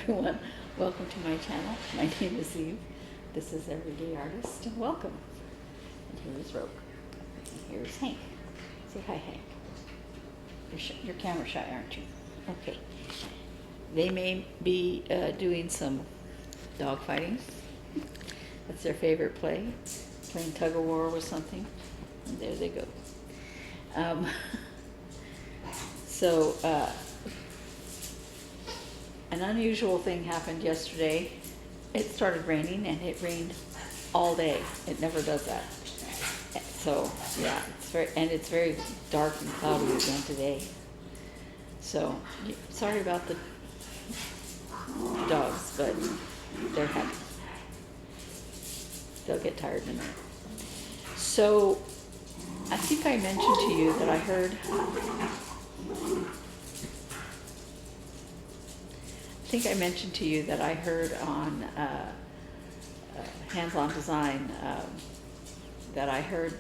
everyone. Welcome to my channel. My name is Eve. This is Everyday Artist, and welcome. And here is Rogue. And here's Hank. Say hi, Hank. You're camera shy, aren't you? Okay. They may be doing some dog fighting. That's their favorite play. Playing tug of war or something. And there they go. An unusual thing happened yesterday. It started raining, and it rained all day. It never does that. So yeah, it's very dark and cloudy again today. So sorry about the dogs, but they're happy. They'll get tired in a minute. So I think I mentioned to you that I heard on Hands-On Design that I heard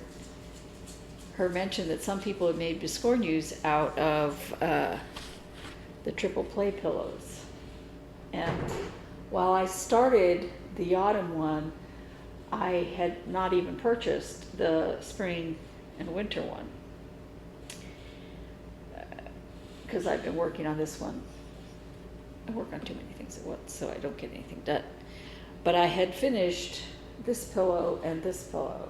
her mention that some people had made biscornues out of the triple play pillows. And while I started the autumn one, I had not even purchased the spring and winter one because I've been working on this one. I work on too many things at once, so I don't get anything done. But I had finished this pillow and this pillow,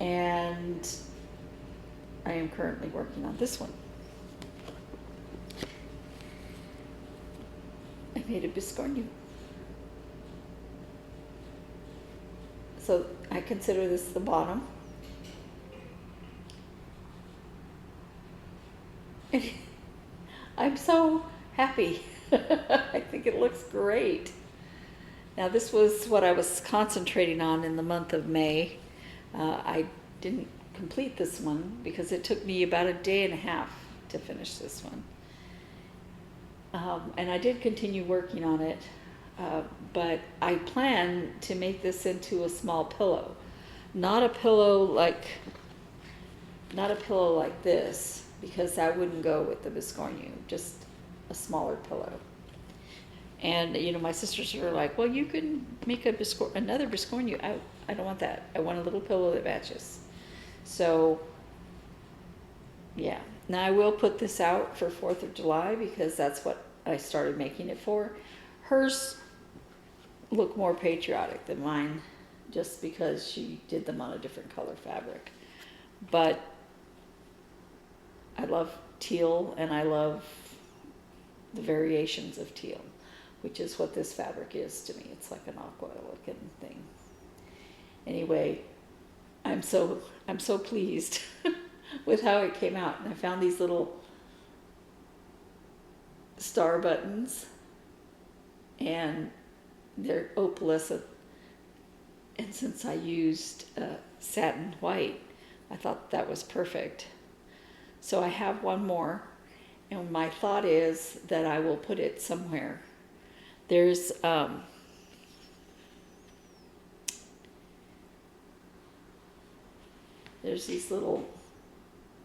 and I am currently working on this one. I made a biscornu. So I consider this the bottom. I'm so happy. I think it looks great. Now this was what I was concentrating on in the month of May. I didn't complete this one because it took me about a day and a half to finish this one. And I did continue working on it, but I plan to make this into a small pillow. Not a pillow like this, because that wouldn't go with the biscornu, just a smaller pillow. And you know, my sisters were like, well, you can make another biscornu. I don't want that. I want a little pillow that matches. So yeah, now I will put this out for 4th of July because that's what I started making it for. Hers look more patriotic than mine just because she did them on a different color fabric. But I love teal, and I love the variations of teal, which is what this fabric is to me. It's like an aqua looking thing. Anyway, I'm so pleased with how it came out. And I found these little star buttons, and they're opalescent. And since I used satin white, I thought that was perfect. So I have one more, and my thought is that I will put it somewhere. There's these little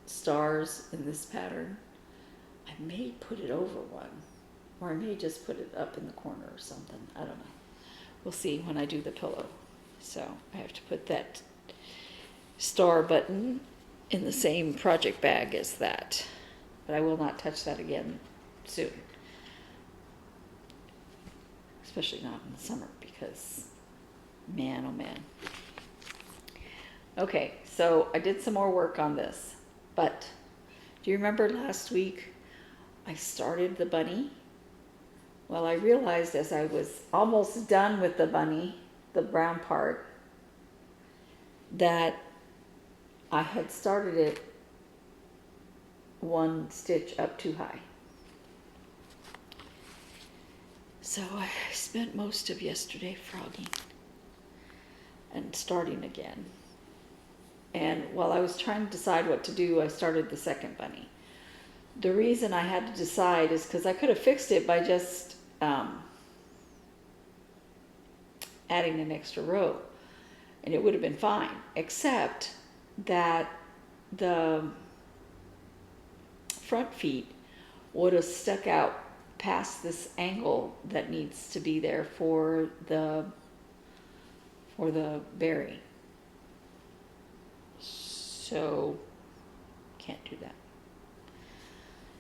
stars in this pattern. I may put it over one, or I may just put it up in the corner or something. I don't know. We'll see when I do the pillow. So I have to put that star button in the same project bag as that, but I will not touch that again soon, especially not in the summer, because man, oh man. Okay, so I did some more work on this, but do you remember last week I started the bunny? Well, I realized as I was almost done with the bunny, the brown part, that I had started it one stitch up too high. So I spent most of yesterday frogging and starting again. And while I was trying to decide what to do, I started the second bunny. The reason I had to decide is because I could have fixed it by just adding an extra row, and it would have been fine, except that the front feet would have stuck out past this angle that needs to be there for the berry. So can't do that.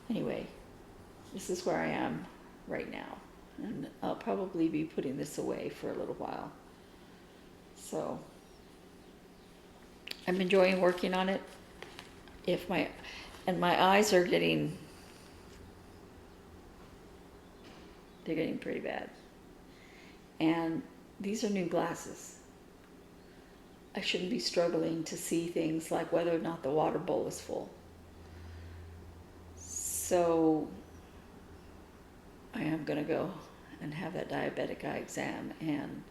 Anyway, this is where I am right now, and I'll probably be putting this away for a little while. So I'm enjoying working on it. My eyes are getting pretty bad. And these are new glasses. I shouldn't be struggling to see things like whether or not the water bowl is full. So I am going to go and have that diabetic eye exam and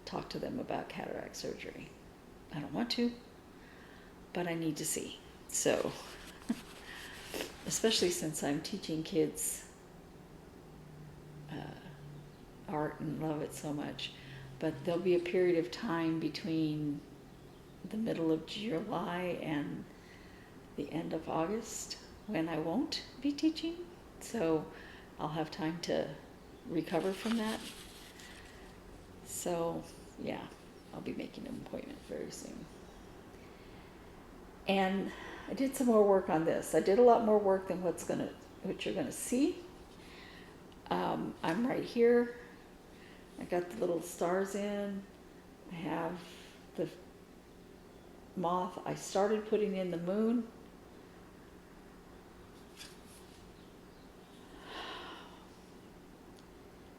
talk to them about cataract surgery. I don't want to, but I need to see. So, especially since I'm teaching kids art and love it so much, but there'll be a period of time between the middle of July and the end of August when I won't be teaching, so I'll have time to recover from that. So yeah, I'll be making an appointment very soon. And I did some more work on this. I did a lot more work than what you're gonna see. I'm right here. I got the little stars in. I have the moth. I started putting in the moon.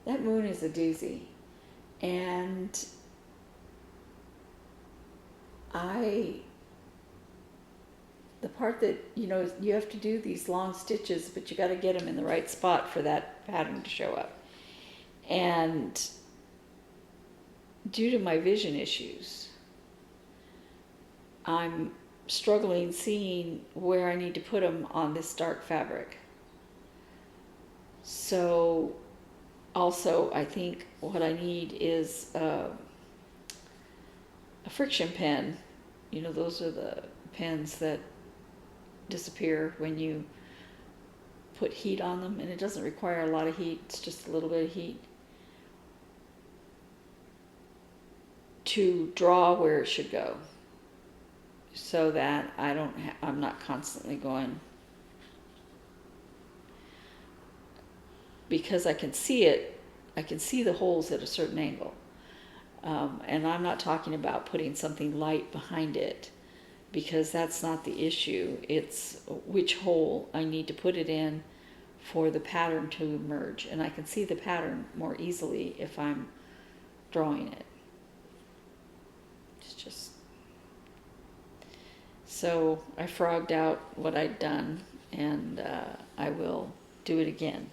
That moon is a doozy. And the part that, you have to do these long stitches, but you got to get them in the right spot for that pattern to show up. And due to my vision issues, I'm struggling seeing where I need to put them on this dark fabric. So also, I think what I need is a friction pen. Those are the pens that disappear when you put heat on them, and it doesn't require a lot of heat, it's just a little bit of heat to draw where it should go, so that I'm not constantly going, because I can see it, I can see the holes at a certain angle. And I'm not talking about putting something light behind it, because that's not the issue. It's which hole I need to put it in for the pattern to emerge. And I can see the pattern more easily if I'm drawing it. It's just... So I frogged out what I'd done, and I will do it again.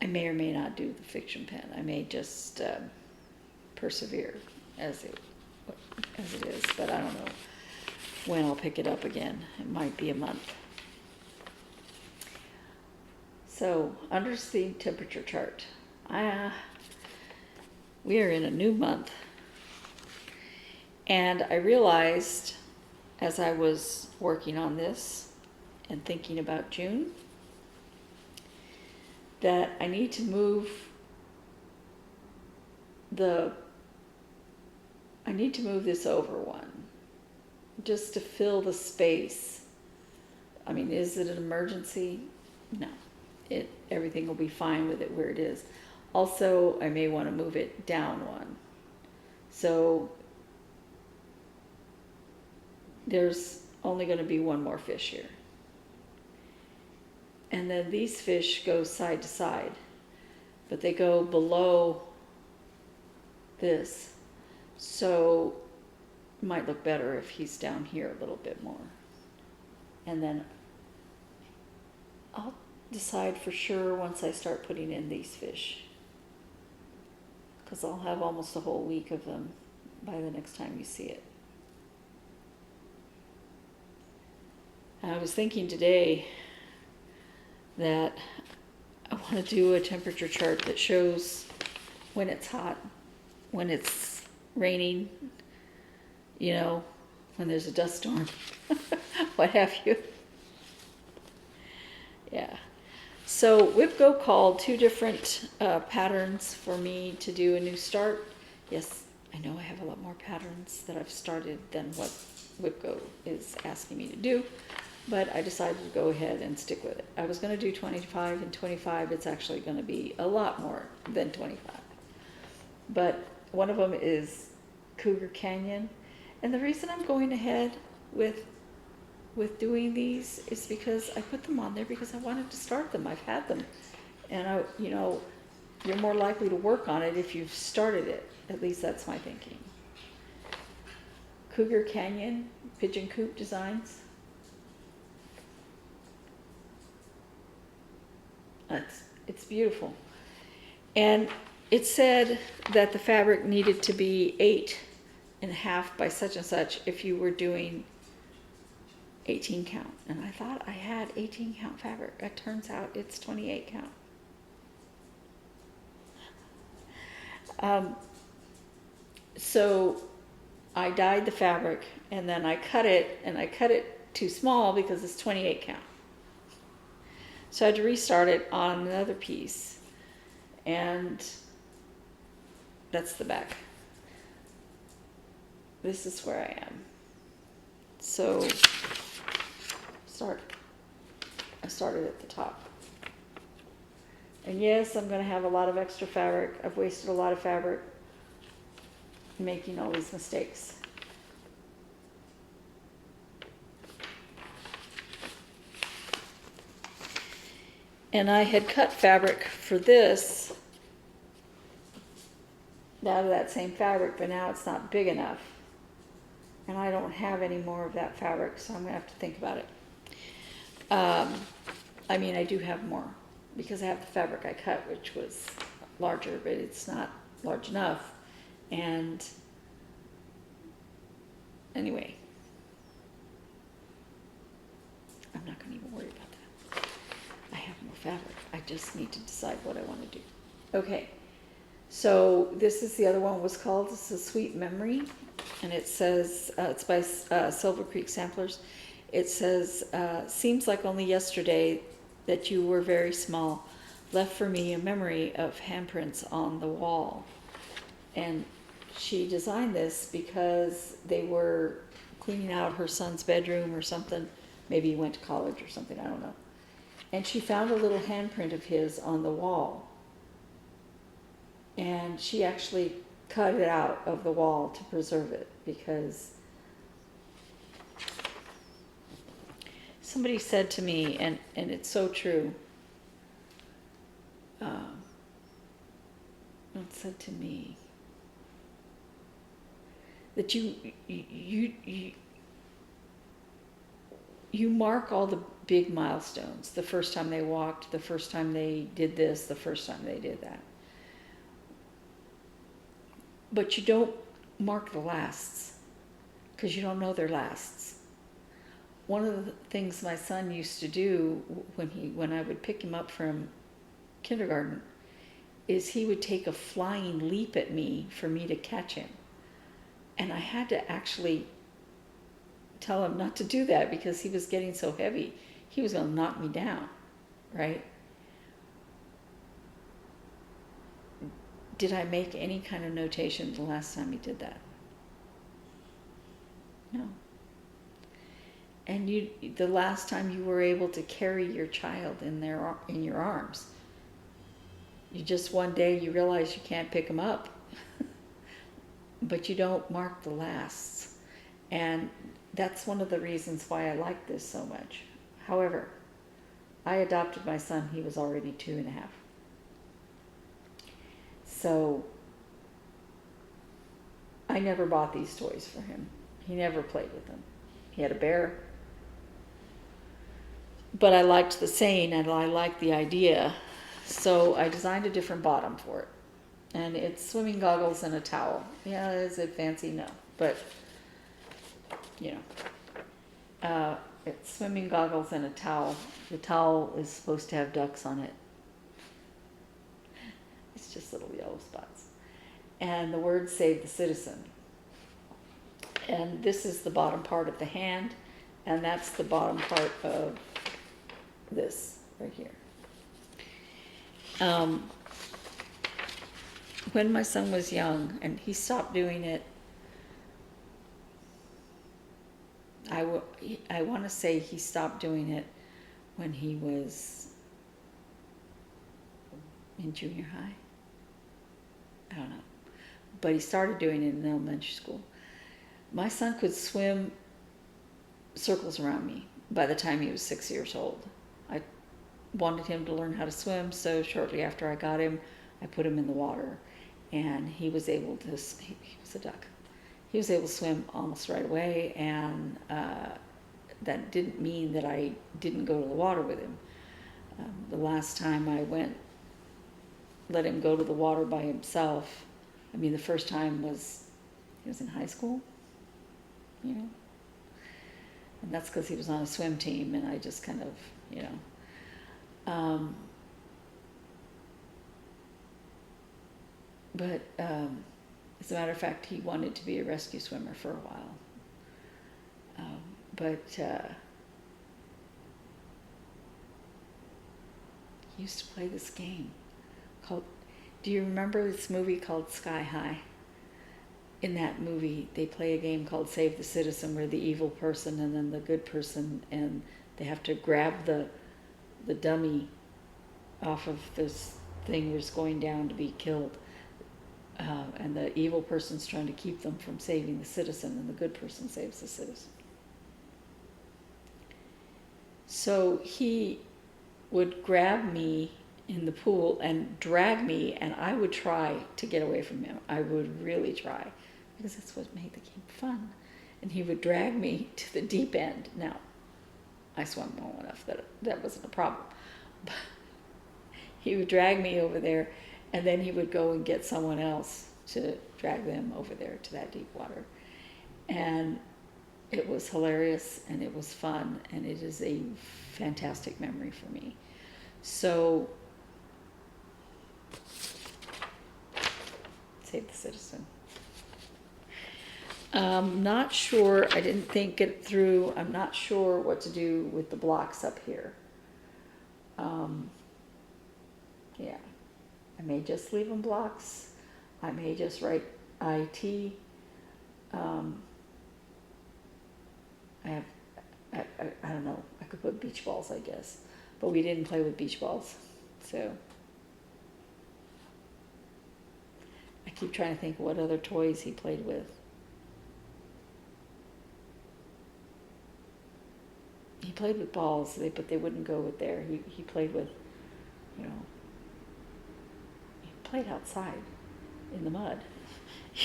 I may or may not do the fiction pen. I may just persevere as it is, but I don't know when I'll pick it up again. It might be a month. So, undersea temperature chart. We are in a new month, and I realized as I was working on this and thinking about June that I need to move this over one, just to fill the space. I mean, is it an emergency? No. Everything will be fine with it where it is. Also, I may want to move it down one. So there's only going to be one more fish here. And then these fish go side to side, but they go below this. So it might look better if he's down here a little bit more. And then I'll decide for sure once I start putting in these fish, because I'll have almost a whole week of them by the next time you see it. I was thinking today that I want to do a temperature chart that shows when it's hot, when it's raining, when there's a dust storm, what have you. Yeah. So WhipGo called 2 different patterns for me to do a new start. Yes, I know I have a lot more patterns that I've started than what WhipGo is asking me to do, but I decided to go ahead and stick with it. I was going to do 25 and 25. It's actually going to be a lot more than 25. But one of them is Cougar Canyon. And the reason I'm going ahead with doing these is because I put them on there because I wanted to start them. I've had them. And you're more likely to work on it if you've started it. At least that's my thinking. Cougar Canyon, Pigeon Coop Designs. It's beautiful. And it said that the fabric needed to be 8.5 by such and such if you were doing 18 count. And I thought I had 18 count fabric. It turns out it's 28 count. So I dyed the fabric and then I cut it, and I cut it too small because it's 28 count. So I had to restart it on another piece, and that's the back. This is where I am. So I started at the top. And yes, I'm going to have a lot of extra fabric. I've wasted a lot of fabric making all these mistakes. And I had cut fabric for this out of that same fabric, but now it's not big enough. And I don't have any more of that fabric, so I'm going to have to think about it. I mean, I do have more because I have the fabric I cut, which was larger, but it's not large enough. And anyway, I'm not going to even worry about that. I have more fabric. I just need to decide what I want to do. Okay, so this is the other one was called, this is Sweet Memory, and it says, it's by Silver Creek Samplers. It says, seems like only yesterday that you were very small, left for me a memory of handprints on the wall. And she designed this because they were cleaning out her son's bedroom or something. Maybe he went to college or something, I don't know. And she found a little handprint of his on the wall. And she actually cut it out of the wall to preserve it because somebody said to me, and it's so true, it said to me that you mark all the big milestones, the first time they walked, the first time they did this, the first time they did that. But you don't mark the lasts because you don't know their lasts. One of the things my son used to do when I would pick him up from kindergarten is he would take a flying leap at me for me to catch him. And I had to actually tell him not to do that because he was getting so heavy. He was going to knock me down, right? Did I make any kind of notation the last time he did that? No. And the last time you were able to carry your child in your arms, you just one day you realize you can't pick them up, but you don't mark the lasts. And that's one of the reasons why I like this so much. However, I adopted my son, he was already 2.5. So I never bought these toys for him. He never played with them. He had a bear. But I liked the saying and I liked the idea. So I designed a different bottom for it. And it's swimming goggles and a towel. Yeah, is it fancy? No. But, you know, it's swimming goggles and a towel. The towel is supposed to have ducks on it. It's just little yellow spots. And the words Save the Citizen. And this is the bottom part of the hand, and that's the bottom part of this right here. When my son was young, and he stopped doing it, I want to say he stopped doing it when he was in junior high. I don't know. But he started doing it in elementary school. My son could swim circles around me by the time he was 6 years old. I wanted him to learn how to swim, so shortly after I got him, I put him in the water, and he was able to, he was a duck. He was able to swim almost right away, and that didn't mean that I didn't go to the water with him. The last time I let him go to the water by himself, I mean, the first time was, he was in high school, you know, and that's because he was on a swim team, and I just kind of, you know, but as a matter of fact, he wanted to be a rescue swimmer for a while, but he used to play this game called, do you remember this movie called Sky High? In that movie, they play a game called Save the Citizen, where the evil person and then the good person, and they have to grab the dummy off of this thing that's going down to be killed. And the evil person's trying to keep them from saving the citizen, and the good person saves the citizen. So he would grab me in the pool and drag me, and I would try to get away from him. I would really try, because that's what made the game fun. And he would drag me to the deep end. Now, I swam well enough that that wasn't a problem. But he would drag me over there, and then he would go and get someone else to drag them over there to that deep water. And it was hilarious, and it was fun, and it is a fantastic memory for me. So, Save the Citizen. Not sure, I didn't think it through. I'm not sure what to do with the blocks up here. Yeah, I may just leave them blocks. I may just write IT. I don't know, I could put beach balls, I guess, but we didn't play with beach balls, so I keep trying to think what other toys he played with. He played with balls, but they wouldn't go with there. He played with, you know, he played outside in the mud.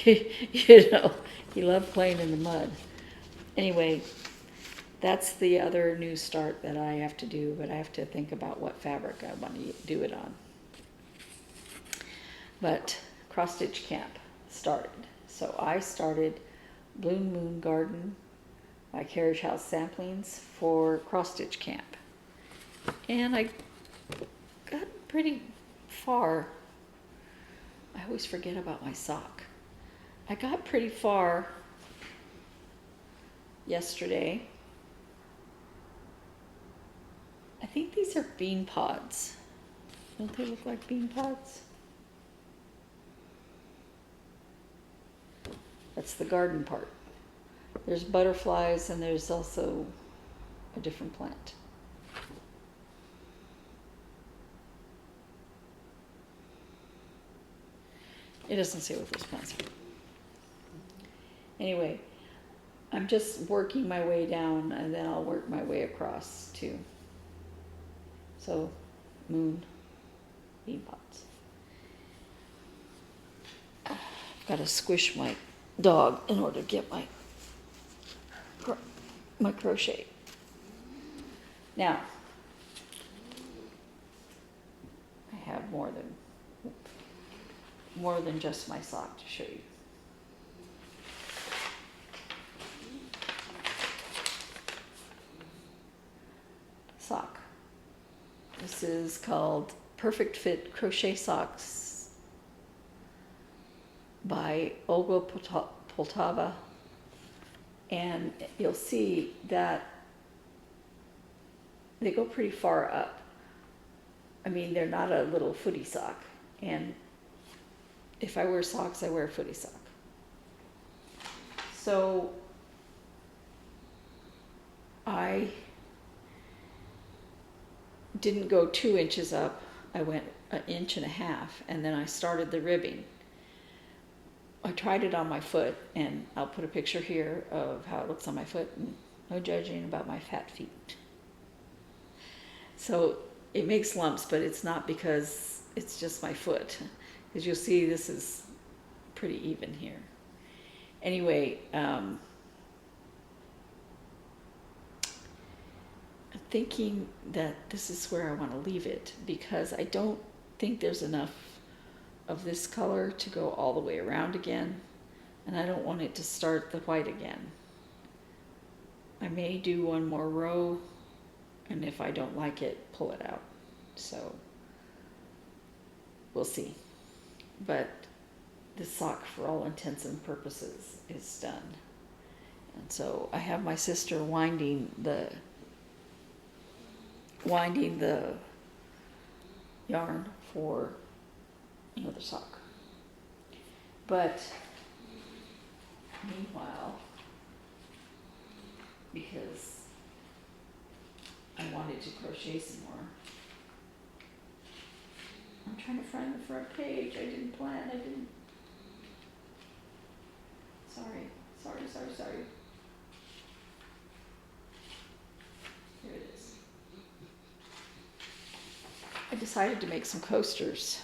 You know, he loved playing in the mud. Anyway, that's the other new start that I have to do, but I have to think about what fabric I want to do it on. But CrossstitchCamp started. So I started Bloom Moon Garden by Carriage House Samplings for CrossstitchCamp. And I got pretty far. I always forget about my sock. I got pretty far yesterday. I think these are bean pods. Don't they look like bean pods? That's the garden part. There's butterflies, and there's also a different plant. It doesn't say what those plants are. Anyway, I'm just working my way down, and then I'll work my way across too. So, moon, bean pods. I've got to squish my dog in order to get my crochet. Now, I have more than just my sock to show you. Sock. This is called Perfect Fit Crochet Socks by Olga Poltava. And you'll see that they go pretty far up. I mean, they're not a little footy sock. And if I wear socks, I wear a footy sock. So I didn't go 2 inches up. I went 1.5 inches, and then I started the ribbing. I tried it on my foot, and I'll put a picture here of how it looks on my foot, and no judging about my fat feet. So it makes lumps, but it's not because it's just my foot. As you'll see, this is pretty even here. Anyway, I'm thinking that this is where I want to leave it, because I don't think there's enough of this color to go all the way around again, and I don't want it to start the white again. I may do one more row, and if I don't like it, pull it out. So we'll see. But this sock, for all intents and purposes, is done. And so I have my sister winding the yarn for another sock. But meanwhile, because I wanted to crochet some more, I'm trying to find the front page. I didn't plan. I didn't. Sorry. Here it is. I decided to make some coasters.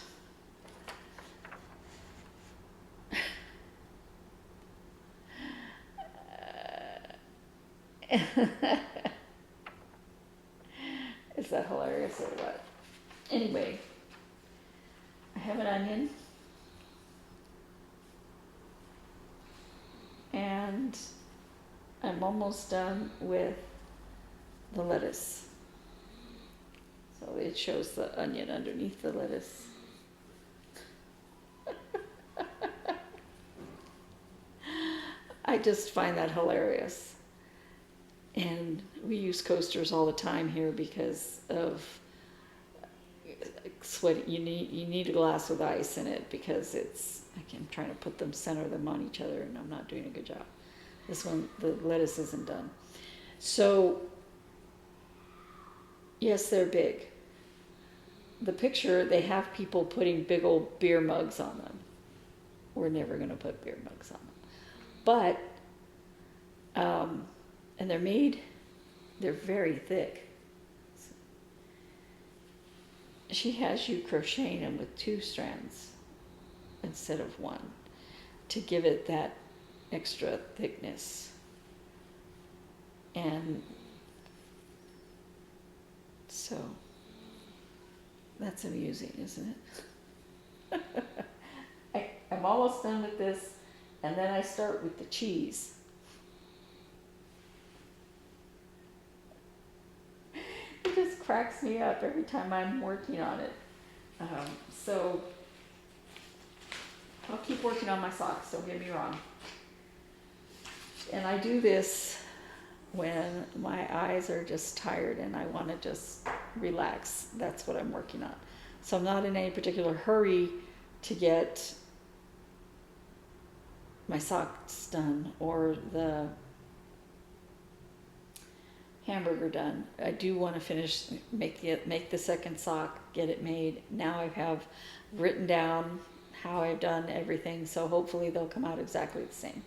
Is that hilarious or what? Anyway, I have an onion, and I'm almost done with the lettuce. So it shows the onion underneath the lettuce. I just find that hilarious. And we use coasters all the time here because of sweat. You need a glass with ice in it because I'm trying to center them on each other, and I'm not doing a good job. This one, the lettuce isn't done. So yes, they're big. The picture, they have people putting big old beer mugs on them. We're never going to put beer mugs on them. But, and they're very thick. She has you crocheting them with 2 strands instead of 1 to give it that extra thickness. And so that's amusing, isn't it? I'm almost done with this, and then I start with the cheese. It just cracks me up every time I'm working on it. So I'll keep working on my socks, don't get me wrong. And I do this when my eyes are just tired and I want to just relax. That's what I'm working on. So I'm not in any particular hurry to get my socks done or the hamburger done. I do want to finish, make the second sock, get it made. Now I have written down how I've done everything, so hopefully they'll come out exactly the same.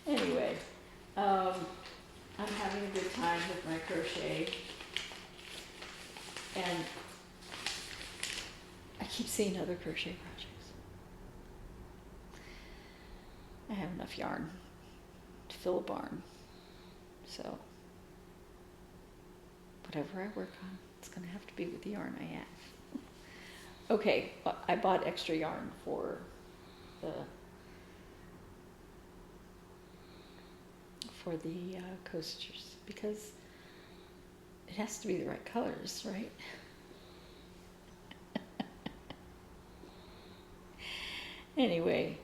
Anyway, I'm having a good time with my crochet, and I keep seeing other crochet projects. I have enough yarn to fill a barn, so whatever I work on, it's going to have to be with the yarn I have. Okay, I bought extra yarn for the coasters because it has to be the right colors, right? Anyway,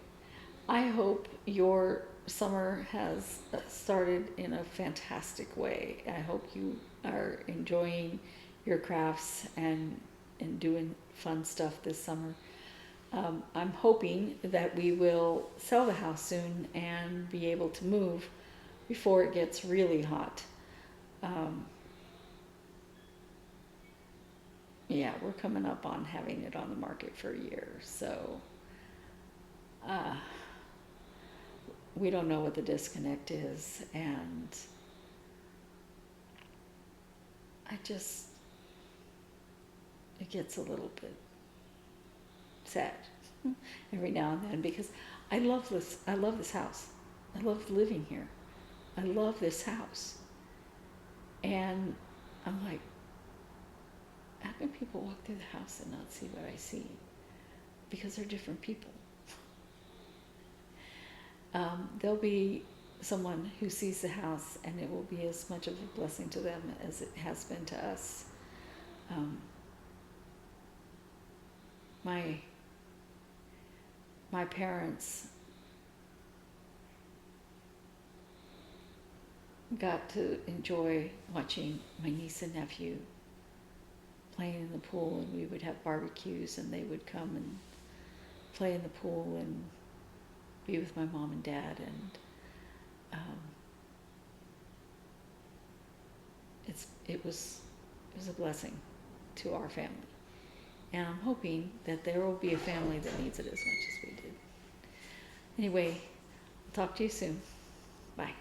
I hope your summer has started in a fantastic way. I hope you are enjoying your crafts and doing fun stuff this summer. I'm hoping that we will sell the house soon and be able to move before it gets really hot. Yeah, we're coming up on having it on the market for a year, so we don't know what the disconnect is, and it gets a little bit sad every now and then, because I love this house. I love living here. I love this house. And I'm like, how can people walk through the house and not see what I see? Because they're different people. There'll be someone who sees the house, and it will be as much of a blessing to them as it has been to us. My parents got to enjoy watching my niece and nephew playing in the pool, and we would have barbecues, and they would come and play in the pool and be with my mom and dad, and it was a blessing to our family, and I'm hoping that there will be a family that needs it as much as we did. Anyway, I'll talk to you soon. Bye.